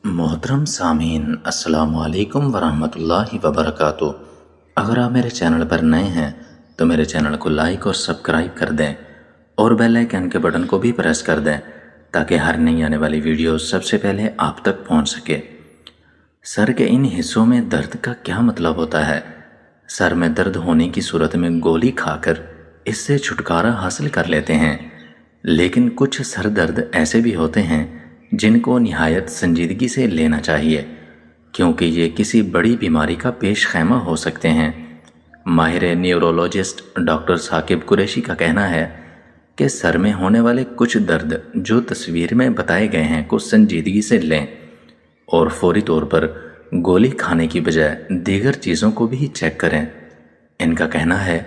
मोहतरम सामीन अस्सलाम वालेकुम वरहमतुल्लाहि वबरकातुह। अगर आप मेरे चैनल पर नए हैं तो मेरे चैनल को लाइक और सब्सक्राइब कर दें और बेल आइकन के बटन को भी प्रेस कर दें ताकि हर नई आने वाली वीडियो सबसे पहले आप तक पहुंच सके। सर के इन हिस्सों में दर्द का क्या मतलब होता है? सर में दर्द होने की सूरत में गोली खाकर इससे छुटकारा हासिल कर लेते हैं, लेकिन कुछ सर दर्द ऐसे भी होते हैं जिनको निहायत संजीदगी से लेना चाहिए, क्योंकि ये किसी बड़ी बीमारी का पेश खैमा हो सकते हैं। माहिर न्यूरोलॉजिस्ट डॉक्टर साकिब कुरैशी का कहना है कि सर में होने वाले कुछ दर्द जो तस्वीर में बताए गए हैं को संजीदगी से लें और फौरी तौर पर गोली खाने की बजाय दीगर चीज़ों को भी चेक करें। इनका कहना है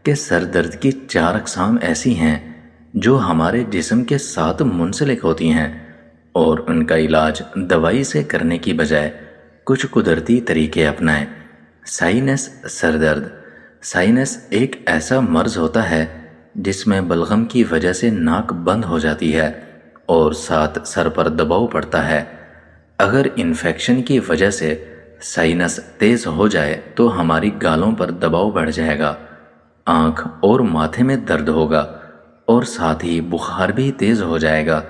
कि सर दर्द की 4 अक़साम ऐसी हैं जो हमारे जिस्म के साथ मुंसलिक होती हैं और उनका इलाज दवाई से करने की बजाय कुछ कुदरती तरीके अपनाएं। साइनस सर दर्द। साइनस एक ऐसा मर्ज होता है जिसमें बलगम की वजह से नाक बंद हो जाती है और साथ सर पर दबाव पड़ता है। अगर इन्फेक्शन की वजह से साइनस तेज़ हो जाए तो हमारी गालों पर दबाव बढ़ जाएगा, आँख और माथे में दर्द होगा और साथ ही बुखार भी तेज़ हो जाएगा।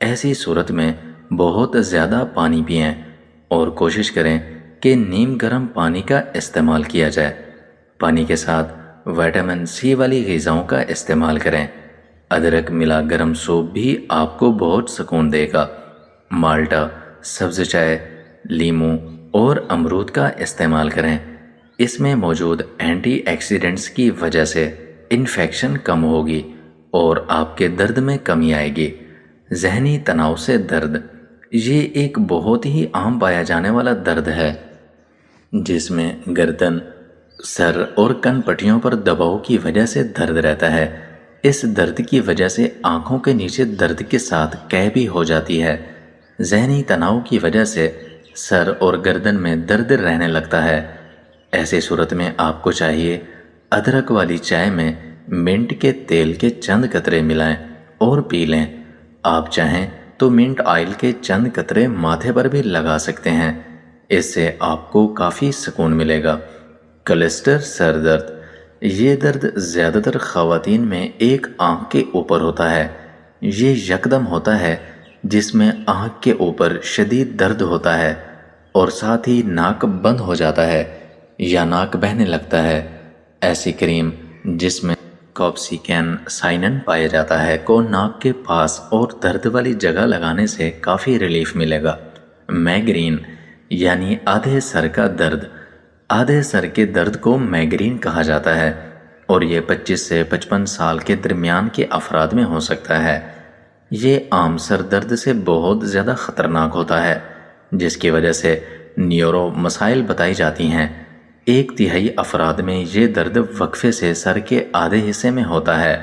ऐसी सूरत में बहुत ज़्यादा पानी पिएं और कोशिश करें कि नीम गर्म पानी का इस्तेमाल किया जाए। पानी के साथ विटामिन सी वाली ग़िज़ाओं का इस्तेमाल करें। अदरक मिला गर्म सूप भी आपको बहुत सुकून देगा। माल्टा, सब्ज़ चाय, लीमू और अमरूद का इस्तेमाल करें। इसमें मौजूद एंटीऑक्सीडेंट्स की वजह से इन्फेक्शन कम होगी और आपके दर्द में कमी आएगी। ज़हनी तनाव से दर्द। ये एक बहुत ही आम पाया जाने वाला दर्द है जिसमें गर्दन, सर और कन पट्टियों पर दबाव की वजह से दर्द रहता है। इस दर्द की वजह से आँखों के नीचे दर्द के साथ कै भी हो जाती है। ज़हनी तनाव की वजह से सर और गर्दन में दर्द रहने लगता है। ऐसी सूरत में आपको चाहिए अदरक वाली चाय में मिंट के तेल के चंद कतरे मिलाएं और पी लें। आप चाहें तो मिंट ऑयल के चंद कतरे माथे पर भी लगा सकते हैं। इससे आपको काफ़ी सुकून मिलेगा। क्लस्टर सर दर्द। ये दर्द ज़्यादातर ख़वातीन में एक आँख के ऊपर होता है। ये यकदम होता है जिसमें आँख के ऊपर शदीद दर्द होता है और साथ ही नाक बंद हो जाता है या नाक बहने लगता है। ऐसी क्रीम जिसमें कॉप्सिकैन साइनन पाया जाता है को नाक के पास और दर्द वाली जगह लगाने से काफ़ी रिलीफ मिलेगा। माइग्रेन यानी आधे सर का दर्द। आधे सर के दर्द को माइग्रेन कहा जाता है और ये 25 से 55 साल के दरमियान के अफराद में हो सकता है। ये आम सर दर्द से बहुत ज़्यादा ख़तरनाक होता है जिसकी वजह से न्यूरो मसाइल बताई जाती हैं। 1/3 अफराद में ये दर्द वक्फे से सर के आधे हिस्से में होता है।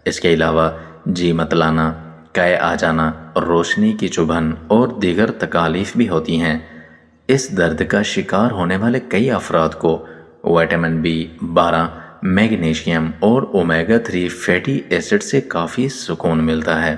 इसके अलावा जी मतलाना, कै आ जाना, रोशनी की चुभन और दीगर तकालीफ भी होती हैं। इस दर्द का शिकार होने वाले कई अफराद को विटामिन B12, मैग्नीशियम और ओमेगा 3 फैटी एसिड से काफ़ी सुकून मिलता है।